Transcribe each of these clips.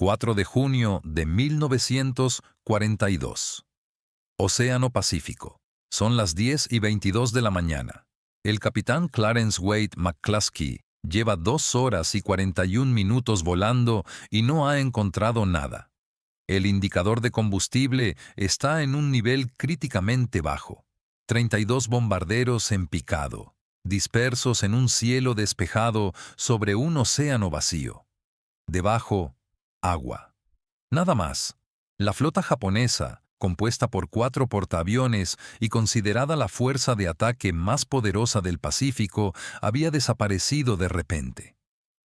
4 de junio de 1942. Océano Pacífico. Son las 10:22 de la mañana. El capitán Clarence Wade McCluskey lleva 2 horas y 41 minutos volando y no ha encontrado nada. El indicador de combustible está en un nivel críticamente bajo. 32 bombarderos en picado, dispersos en un cielo despejado sobre un océano vacío. Debajo, agua. Nada más. La flota japonesa, compuesta por 4 portaaviones y considerada la fuerza de ataque más poderosa del Pacífico, había desaparecido de repente.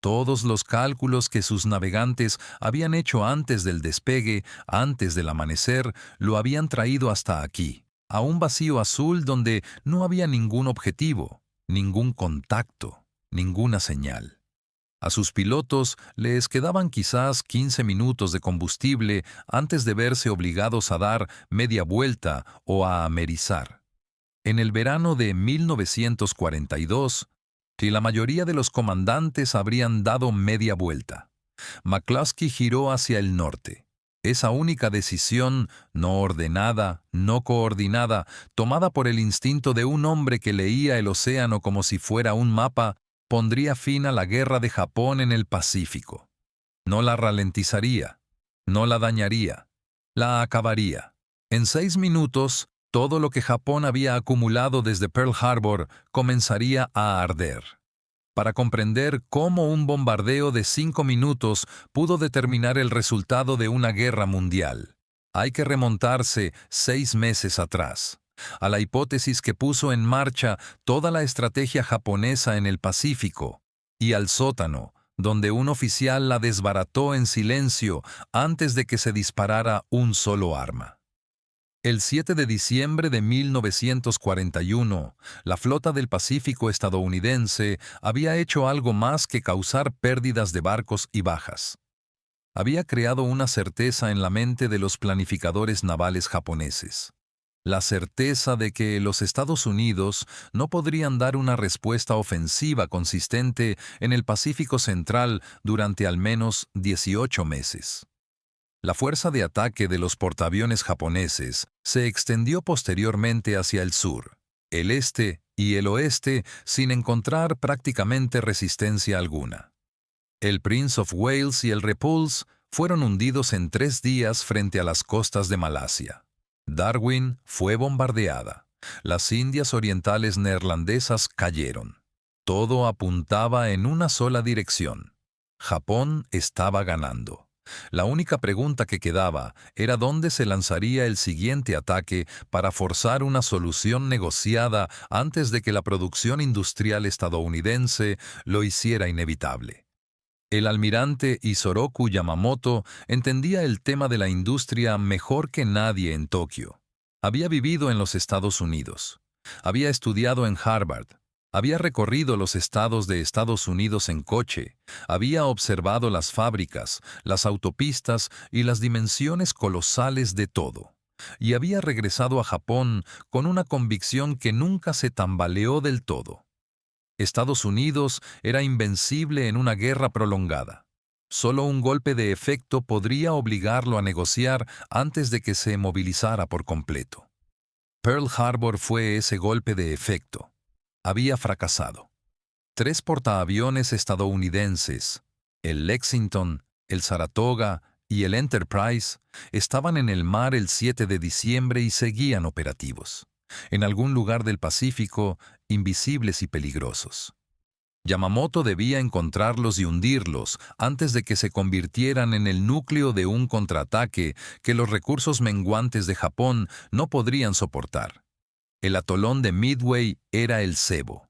Todos los cálculos que sus navegantes habían hecho antes del despegue, antes del amanecer, lo habían traído hasta aquí, a un vacío azul donde no había ningún objetivo, ningún contacto, ninguna señal. A sus pilotos les quedaban quizás 15 minutos de combustible antes de verse obligados a dar media vuelta o a amerizar. En el verano de 1942, si la mayoría de los comandantes habrían dado media vuelta, McCluskey giró hacia el norte. Esa única decisión, no ordenada, no coordinada, tomada por el instinto de un hombre que leía el océano como si fuera un mapa, pondría fin a la guerra de Japón en el Pacífico. No la ralentizaría, no la dañaría, la acabaría. En 6 minutos, todo lo que Japón había acumulado desde Pearl Harbor comenzaría a arder. Para comprender cómo un bombardeo de 5 minutos pudo determinar el resultado de una guerra mundial, hay que remontarse 6 meses atrás, a la hipótesis que puso en marcha toda la estrategia japonesa en el Pacífico, y al sótano, donde un oficial la desbarató en silencio antes de que se disparara un solo arma. El 7 de diciembre de 1941, la flota del Pacífico estadounidense había hecho algo más que causar pérdidas de barcos y bajas. Había creado una certeza en la mente de los planificadores navales japoneses. La certeza de que los Estados Unidos no podrían dar una respuesta ofensiva consistente en el Pacífico Central durante al menos 18 meses. La fuerza de ataque de los portaaviones japoneses se extendió posteriormente hacia el sur, el este y el oeste sin encontrar prácticamente resistencia alguna. El Prince of Wales y el Repulse fueron hundidos en 3 días frente a las costas de Malasia. Darwin fue bombardeada. Las Indias Orientales neerlandesas cayeron. Todo apuntaba en una sola dirección. Japón estaba ganando. La única pregunta que quedaba era dónde se lanzaría el siguiente ataque para forzar una solución negociada antes de que la producción industrial estadounidense lo hiciera inevitable. El almirante Isoroku Yamamoto entendía el tema de la industria mejor que nadie en Tokio. Había vivido en los Estados Unidos. Había estudiado en Harvard. Había recorrido los estados de Estados Unidos en coche. Había observado las fábricas, las autopistas y las dimensiones colosales de todo. Y había regresado a Japón con una convicción que nunca se tambaleó del todo. Estados Unidos era invencible en una guerra prolongada. Solo un golpe de efecto podría obligarlo a negociar antes de que se movilizara por completo. Pearl Harbor fue ese golpe de efecto. Había fracasado. 3 portaaviones estadounidenses, el Lexington, el Saratoga y el Enterprise, estaban en el mar el 7 de diciembre y seguían operativos. En algún lugar del Pacífico, invisibles y peligrosos. Yamamoto debía encontrarlos y hundirlos antes de que se convirtieran en el núcleo de un contraataque que los recursos menguantes de Japón no podrían soportar. El atolón de Midway era el cebo.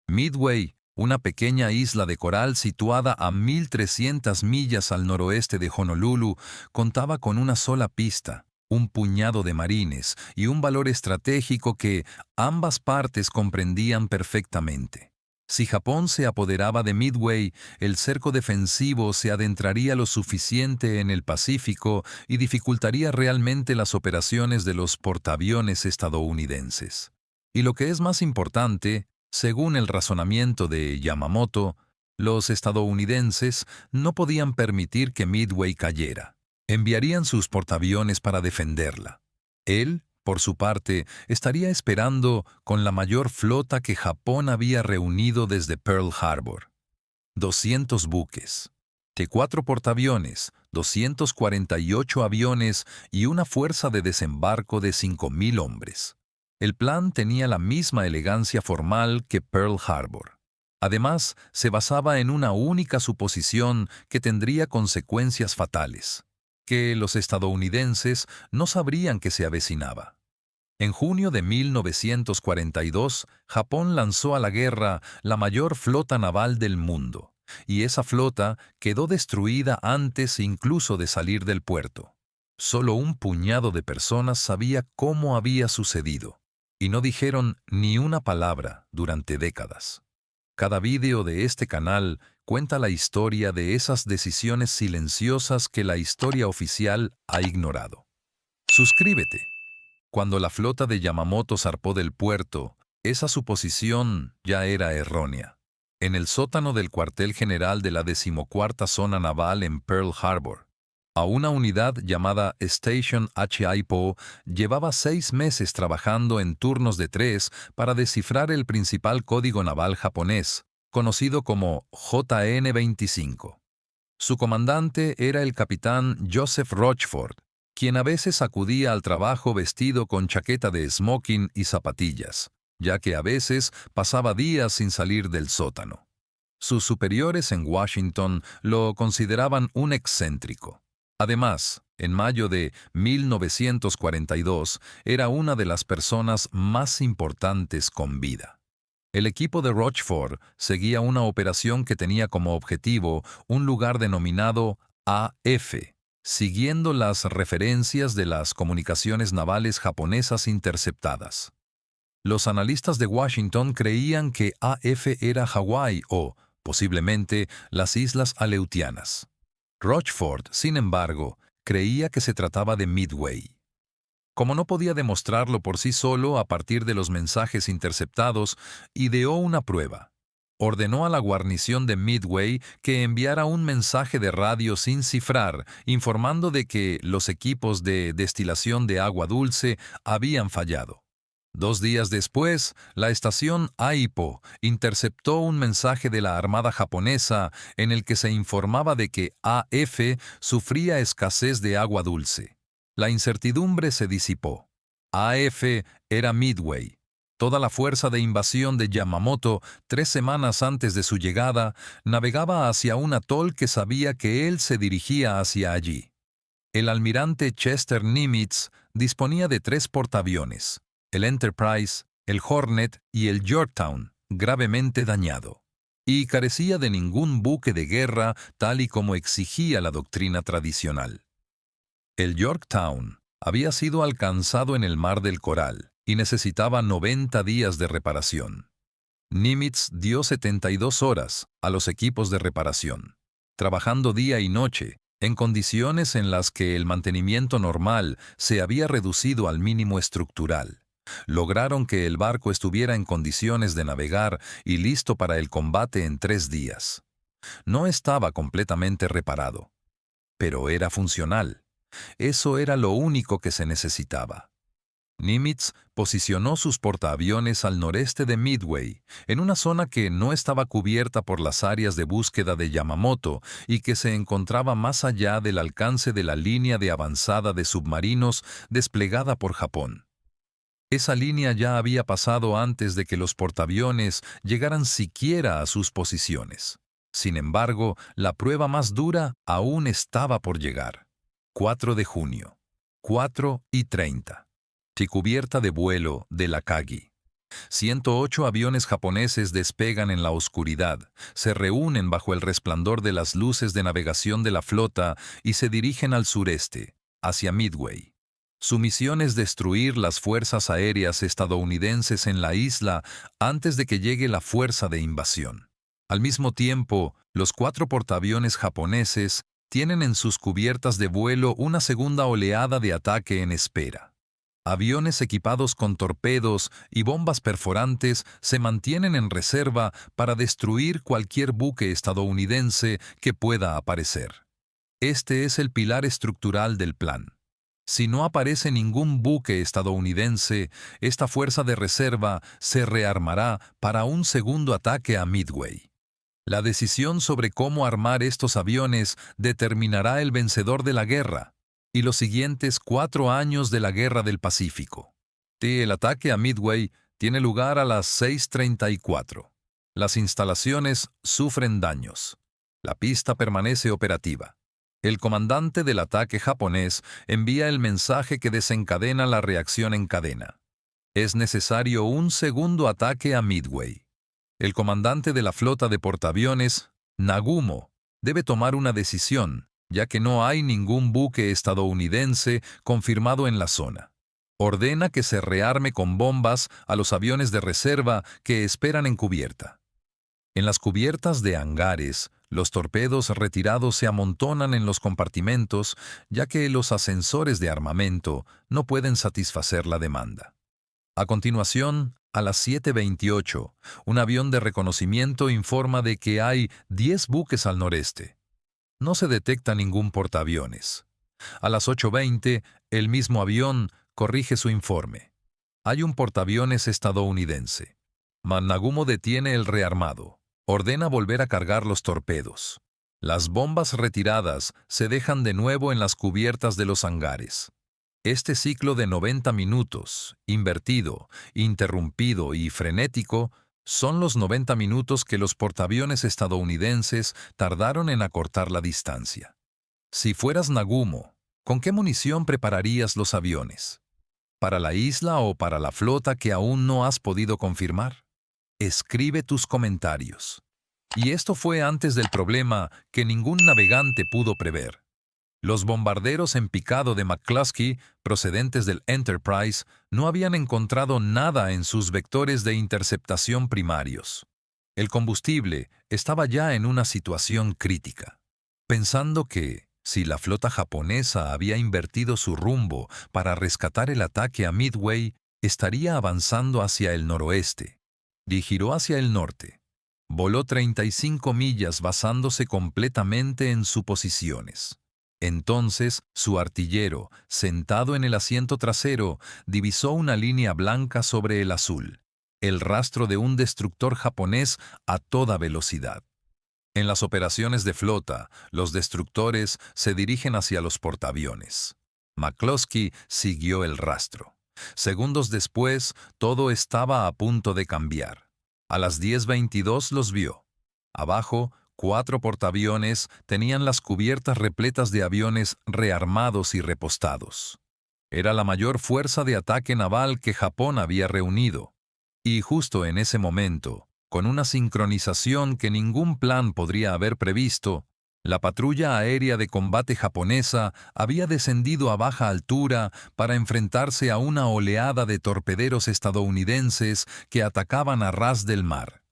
Midway, una pequeña isla de coral situada a 1.300 millas al noroeste de Honolulu, contaba con una sola pista, un puñado de marines y un valor estratégico que ambas partes comprendían perfectamente. Si Japón se apoderaba de Midway, el cerco defensivo se adentraría lo suficiente en el Pacífico y dificultaría realmente las operaciones de los portaaviones estadounidenses. Y lo que es más importante, según el razonamiento de Yamamoto, Los estadounidenses no podían permitir que Midway cayera. Enviarían sus portaaviones para defenderla. Él, por su parte, estaría esperando con la mayor flota que Japón había reunido desde Pearl Harbor. 200 buques, de 4 portaaviones, 248 aviones y una fuerza de desembarco de 5.000 hombres. El plan tenía la misma elegancia formal que Pearl Harbor. Además, se basaba en una única suposición que tendría consecuencias fatales, que los estadounidenses no sabrían que se avecinaba. En junio de 1942, Japón lanzó a la guerra la mayor flota naval del mundo, y esa flota quedó destruida antes incluso de salir del puerto. Solo un puñado de personas sabía cómo había sucedido, y no dijeron ni una palabra durante décadas. Cada vídeo de este canal cuenta la historia de esas decisiones silenciosas que la historia oficial ha ignorado. Suscríbete. Cuando la flota de Yamamoto zarpó del puerto, esa suposición ya era errónea. En el sótano del cuartel general de la 14ª Zona Naval en Pearl Harbor, a una unidad llamada Station HIPO llevaba 6 meses trabajando en turnos de 3 para descifrar el principal código naval japonés, conocido como JN-25. Su comandante era el capitán Joseph Rochford, quien a veces acudía al trabajo vestido con chaqueta de smoking y zapatillas, ya que a veces pasaba días sin salir del sótano. Sus superiores en Washington lo consideraban un excéntrico. Además, en mayo de 1942, era una de las personas más importantes con vida. El equipo de Rochford seguía una operación que tenía como objetivo un lugar denominado AF, siguiendo las referencias de las comunicaciones navales japonesas interceptadas. Los analistas de Washington creían que AF era Hawái o, posiblemente, las Islas Aleutianas. Rochford, sin embargo, creía que se trataba de Midway. Como no podía demostrarlo por sí solo a partir de los mensajes interceptados, ideó una prueba. Ordenó a la guarnición de Midway que enviara un mensaje de radio sin cifrar, informando de que los equipos de destilación de agua dulce habían fallado. 2 días después, la estación AIPO interceptó un mensaje de la Armada japonesa en el que se informaba de que AF sufría escasez de agua dulce. La incertidumbre se disipó. AF era Midway. Toda la fuerza de invasión de Yamamoto, 3 semanas antes de su llegada, navegaba hacia un atol que sabía que él se dirigía hacia allí. El almirante Chester Nimitz disponía de 3 portaaviones, el Enterprise, el Hornet y el Yorktown, gravemente dañado, y carecía de ningún buque de guerra tal y como exigía la doctrina tradicional. El Yorktown había sido alcanzado en el Mar del Coral y necesitaba 90 días de reparación. Nimitz dio 72 horas a los equipos de reparación, trabajando día y noche, en condiciones en las que el mantenimiento normal se había reducido al mínimo estructural. Lograron que el barco estuviera en condiciones de navegar y listo para el combate en 3 días. No estaba completamente reparado, pero era funcional. Eso era lo único que se necesitaba. Nimitz posicionó sus portaaviones al noreste de Midway, en una zona que no estaba cubierta por las áreas de búsqueda de Yamamoto y que se encontraba más allá del alcance de la línea de avanzada de submarinos desplegada por Japón. Esa línea ya había pasado antes de que los portaaviones llegaran siquiera a sus posiciones. Sin embargo, la prueba más dura aún estaba por llegar. 4 de junio, 4:30. Cubierta de vuelo de Akagi. 108 aviones japoneses despegan en la oscuridad, se reúnen bajo el resplandor de las luces de navegación de la flota y se dirigen al sureste, hacia Midway. Su misión es destruir las fuerzas aéreas estadounidenses en la isla antes de que llegue la fuerza de invasión. Al mismo tiempo, los 4 portaaviones japoneses tienen en sus cubiertas de vuelo una segunda oleada de ataque en espera. Aviones equipados con torpedos y bombas perforantes se mantienen en reserva para destruir cualquier buque estadounidense que pueda aparecer. Este es el pilar estructural del plan. Si no aparece ningún buque estadounidense, esta fuerza de reserva se rearmará para un segundo ataque a Midway. La decisión sobre cómo armar estos aviones determinará el vencedor de la guerra y los siguientes 4 años de la Guerra del Pacífico. El ataque a Midway tiene lugar a las 6:34. Las instalaciones sufren daños. La pista permanece operativa. El comandante del ataque japonés envía el mensaje que desencadena la reacción en cadena. Es necesario un segundo ataque a Midway. El comandante de la flota de portaaviones, Nagumo, debe tomar una decisión, ya que no hay ningún buque estadounidense confirmado en la zona. Ordena que se rearme con bombas a los aviones de reserva que esperan en cubierta. En las cubiertas de hangares, los torpedos retirados se amontonan en los compartimentos, ya que los ascensores de armamento no pueden satisfacer la demanda. A continuación, a las 7:28, un avión de reconocimiento informa de que hay 10 buques al noreste. No se detecta ningún portaaviones. A las 8:20, el mismo avión corrige su informe. Hay un portaaviones estadounidense. Nagumo detiene el rearmado. Ordena volver a cargar los torpedos. Las bombas retiradas se dejan de nuevo en las cubiertas de los hangares. Este ciclo de 90 minutos, invertido, interrumpido y frenético, son los 90 minutos que los portaaviones estadounidenses tardaron en acortar la distancia. Si fueras Nagumo, ¿con qué munición prepararías los aviones? ¿Para la isla o para la flota que aún no has podido confirmar? Escribe tus comentarios. Y esto fue antes del problema que ningún navegante pudo prever. Los bombarderos en picado de McCluskey, procedentes del Enterprise, no habían encontrado nada en sus vectores de interceptación primarios. El combustible estaba ya en una situación crítica. Pensando que, si la flota japonesa había invertido su rumbo para rescatar el ataque a Midway, estaría avanzando hacia el noroeste. Y giró hacia el norte. Voló 35 millas basándose completamente en suposiciones. Entonces, su artillero, sentado en el asiento trasero, divisó una línea blanca sobre el azul, el rastro de un destructor japonés a toda velocidad. En las operaciones de flota, los destructores se dirigen hacia los portaaviones. McCluskey siguió el rastro. Segundos después, todo estaba a punto de cambiar. A las 10:22 los vio. Abajo, 4 portaaviones tenían las cubiertas repletas de aviones rearmados y repostados. Era la mayor fuerza de ataque naval que Japón había reunido. Y justo en ese momento, con una sincronización que ningún plan podría haber previsto, la patrulla aérea de combate japonesa había descendido a baja altura para enfrentarse a una oleada de torpederos estadounidenses que atacaban a ras del mar.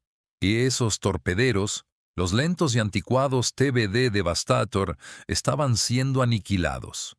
Y esos torpederos, los lentos y anticuados TBD Devastator, estaban siendo aniquilados.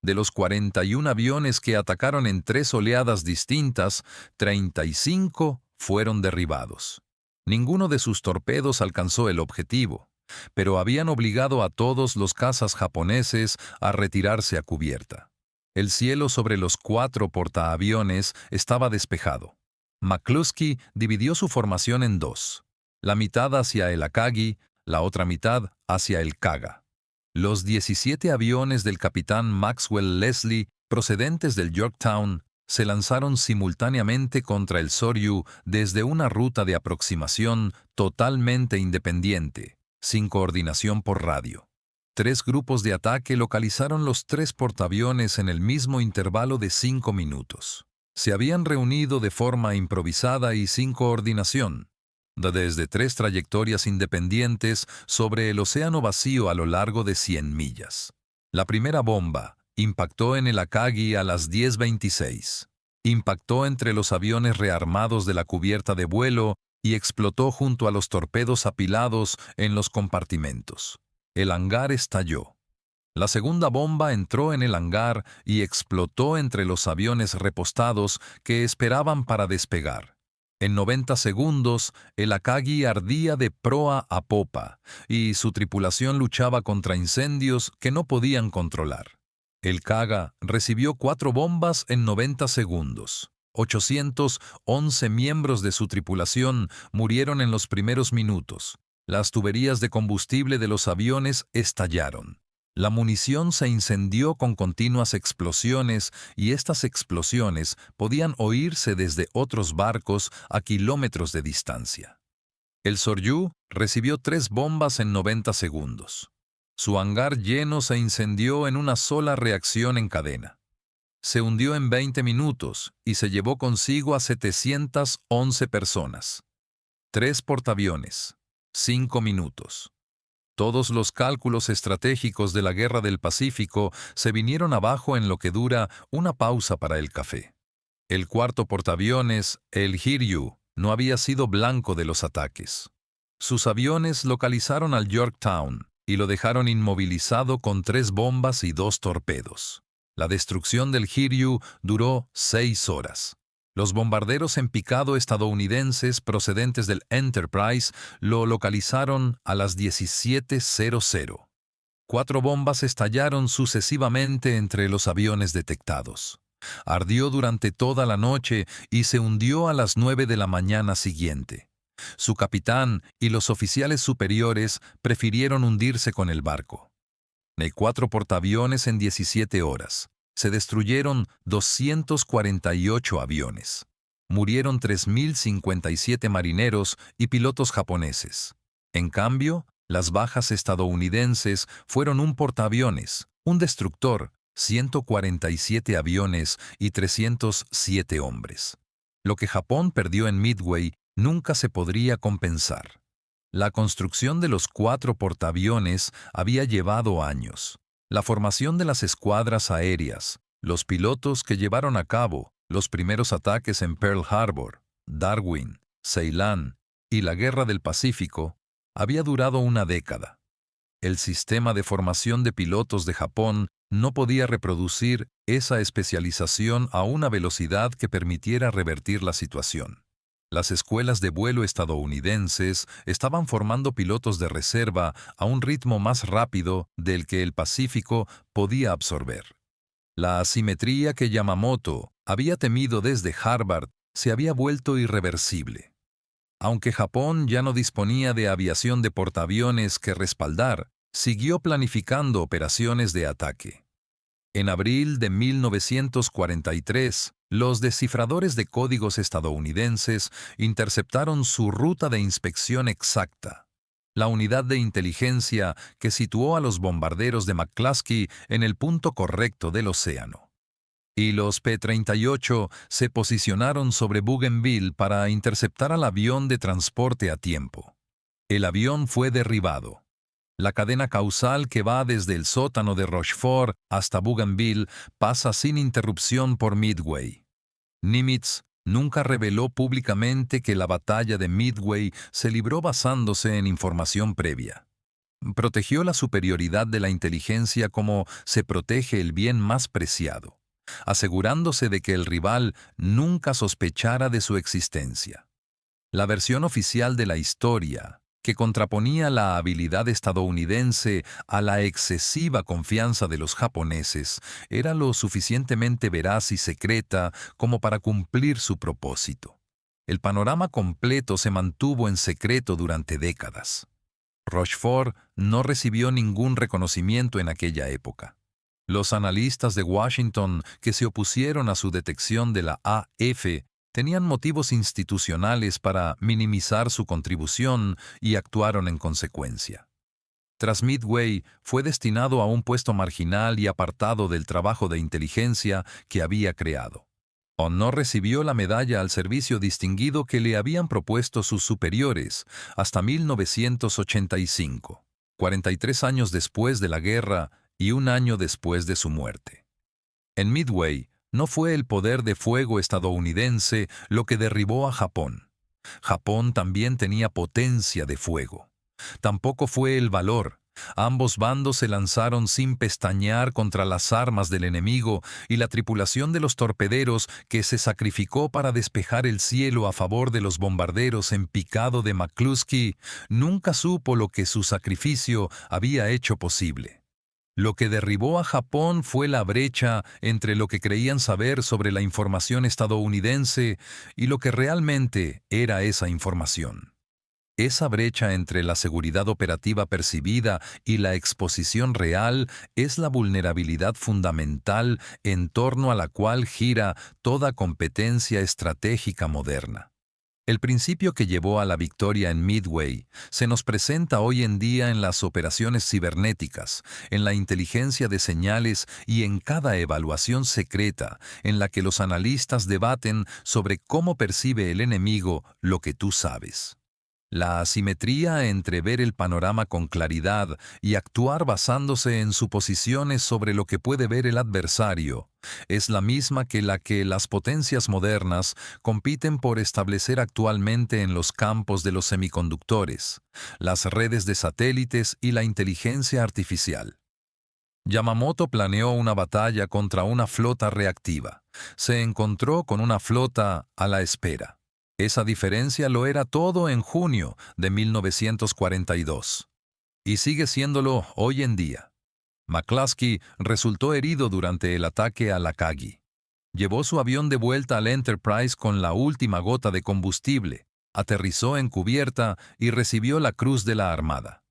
De los 41 aviones que atacaron en 3 oleadas distintas, 35 fueron derribados. Ninguno de sus torpedos alcanzó el objetivo, pero habían obligado a todos los cazas japoneses a retirarse a cubierta. El cielo sobre los 4 portaaviones estaba despejado. McCluskey dividió su formación en 2, la mitad hacia el Akagi, la otra mitad hacia el Kaga. Los 17 aviones del capitán Maxwell Leslie, procedentes del Yorktown, se lanzaron simultáneamente contra el Soryu desde una ruta de aproximación totalmente independiente, sin coordinación por radio. 3 grupos de ataque localizaron los 3 portaaviones en el mismo intervalo de 5 minutos. Se habían reunido de forma improvisada y sin coordinación, desde 3 trayectorias independientes sobre el océano vacío a lo largo de 100 millas. La primera bomba impactó en el Akagi a las 10:26. Impactó entre los aviones rearmados de la cubierta de vuelo y explotó junto a los torpedos apilados en los compartimentos. El hangar estalló. La segunda bomba entró en el hangar y explotó entre los aviones repostados que esperaban para despegar. En 90 segundos, el Akagi ardía de proa a popa y su tripulación luchaba contra incendios que no podían controlar. El Kaga recibió 4 bombas en 90 segundos. 811 miembros de su tripulación murieron en los primeros minutos. Las tuberías de combustible de los aviones estallaron. La munición se incendió con continuas explosiones y estas explosiones podían oírse desde otros barcos a kilómetros de distancia. El Soryu recibió 3 bombas en 90 segundos. Su hangar lleno se incendió en una sola reacción en cadena. Se hundió en 20 minutos y se llevó consigo a 711 personas. 3 portaaviones, 5 minutos. Todos los cálculos estratégicos de la Guerra del Pacífico se vinieron abajo en lo que dura una pausa para el café. El cuarto portaaviones, el Hiryu, no había sido blanco de los ataques. Sus aviones localizaron al Yorktown y lo dejaron inmovilizado con 3 bombas y 2 torpedos. La destrucción del Hiryu duró 6 horas. Los bombarderos en picado estadounidenses procedentes del Enterprise lo localizaron a las 17:00. 4 bombas estallaron sucesivamente entre los aviones detectados. Ardió durante toda la noche y se hundió a las 9 de la mañana siguiente. Su capitán y los oficiales superiores prefirieron hundirse con el barco. De 4 portaaviones en 17 horas. Se destruyeron 248 aviones. Murieron 3.057 marineros y pilotos japoneses. En cambio, las bajas estadounidenses fueron un portaaviones, un destructor, 147 aviones y 307 hombres. Lo que Japón perdió en Midway nunca se podría compensar. La construcción de los 4 portaaviones había llevado años. La formación de las escuadras aéreas, los pilotos que llevaron a cabo los primeros ataques en Pearl Harbor, Darwin, Ceilán y la Guerra del Pacífico, había durado una década. El sistema de formación de pilotos de Japón no podía reproducir esa especialización a una velocidad que permitiera revertir la situación. Las escuelas de vuelo estadounidenses estaban formando pilotos de reserva a un ritmo más rápido del que el Pacífico podía absorber. La asimetría que Yamamoto había temido desde Harvard se había vuelto irreversible. Aunque Japón ya no disponía de aviación de portaaviones que respaldar, siguió planificando operaciones de ataque. En abril de 1943, los descifradores de códigos estadounidenses interceptaron su ruta de inspección exacta, la unidad de inteligencia que situó a los bombarderos de McCluskey en el punto correcto del océano. Y los P-38 se posicionaron sobre Bougainville para interceptar al avión de transporte a tiempo. El avión fue derribado. La cadena causal que va desde el sótano de Rochefort hasta Bougainville pasa sin interrupción por Midway. Nimitz nunca reveló públicamente que la batalla de Midway se libró basándose en información previa. Protegió la superioridad de la inteligencia como se protege el bien más preciado, asegurándose de que el rival nunca sospechara de su existencia. La versión oficial de la historia, que contraponía la habilidad estadounidense a la excesiva confianza de los japoneses, era lo suficientemente veraz y secreta como para cumplir su propósito. El panorama completo se mantuvo en secreto durante décadas. Rochefort no recibió ningún reconocimiento en aquella época. Los analistas de Washington que se opusieron a su detección de la AF tenían motivos institucionales para minimizar su contribución y actuaron en consecuencia. Tras Midway, fue destinado a un puesto marginal y apartado del trabajo de inteligencia que había creado. No recibió la medalla al servicio distinguido que le habían propuesto sus superiores hasta 1985, 43 años después de la guerra y un año después de su muerte. En Midway, no fue el poder de fuego estadounidense lo que derribó a Japón. Japón también tenía potencia de fuego. Tampoco fue el valor, Ambos bandos se lanzaron sin pestañear contra las armas del enemigo y la tripulación de los torpederos que se sacrificó para despejar el cielo a favor de los bombarderos en picado de McCluskey nunca supo lo que su sacrificio había hecho posible. Lo que derribó a Japón fue la brecha entre lo que creían saber sobre la información estadounidense y lo que realmente era esa información. Esa brecha entre la seguridad operativa percibida y la exposición real es la vulnerabilidad fundamental en torno a la cual gira toda competencia estratégica moderna. El principio que llevó a la victoria en Midway se nos presenta hoy en día en las operaciones cibernéticas, en la inteligencia de señales y en cada evaluación secreta en la que los analistas debaten sobre cómo percibe el enemigo lo que tú sabes. La asimetría entre ver el panorama con claridad y actuar basándose en suposiciones sobre lo que puede ver el adversario es la misma que la que las potencias modernas compiten por establecer actualmente en los campos de los semiconductores, las redes de satélites y la inteligencia artificial. Yamamoto planeó una batalla contra una flota reactiva. Se encontró con una flota a la espera. Esa diferencia lo era todo en junio de 1942. Y sigue siéndolo hoy en día. McCluskey resultó herido durante el ataque a Lakagi. Llevó su avión de vuelta al Enterprise con la última gota de combustible, aterrizó en cubierta y recibió la Cruz de la Armada.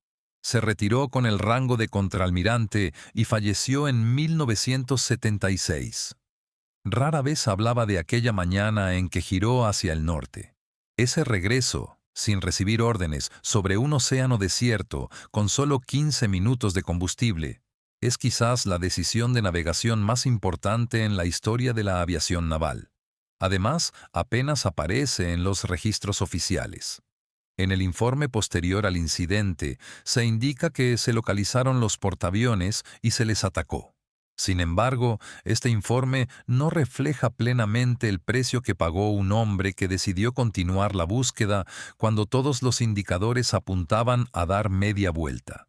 Se retiró con el rango de contraalmirante y falleció en 1976. Rara vez hablaba de aquella mañana en que giró hacia el norte. Ese regreso, sin recibir órdenes, sobre un océano desierto, con solo 15 minutos de combustible, es quizás la decisión de navegación más importante en la historia de la aviación naval. Además, apenas aparece en los registros oficiales. En el informe posterior al incidente, se indica que se localizaron los portaaviones y se les atacó. Sin embargo, este informe no refleja plenamente el precio que pagó un hombre que decidió continuar la búsqueda cuando todos los indicadores apuntaban a dar media vuelta.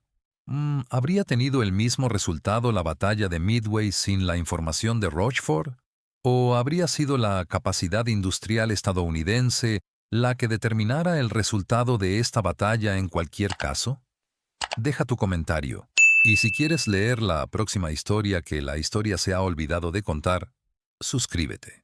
¿Habría tenido el mismo resultado la batalla de Midway sin la información de Rochefort? ¿O habría sido la capacidad industrial estadounidense la que determinara el resultado de esta batalla en cualquier caso? Deja tu comentario. Y si quieres leer la próxima historia que la historia se ha olvidado de contar, suscríbete.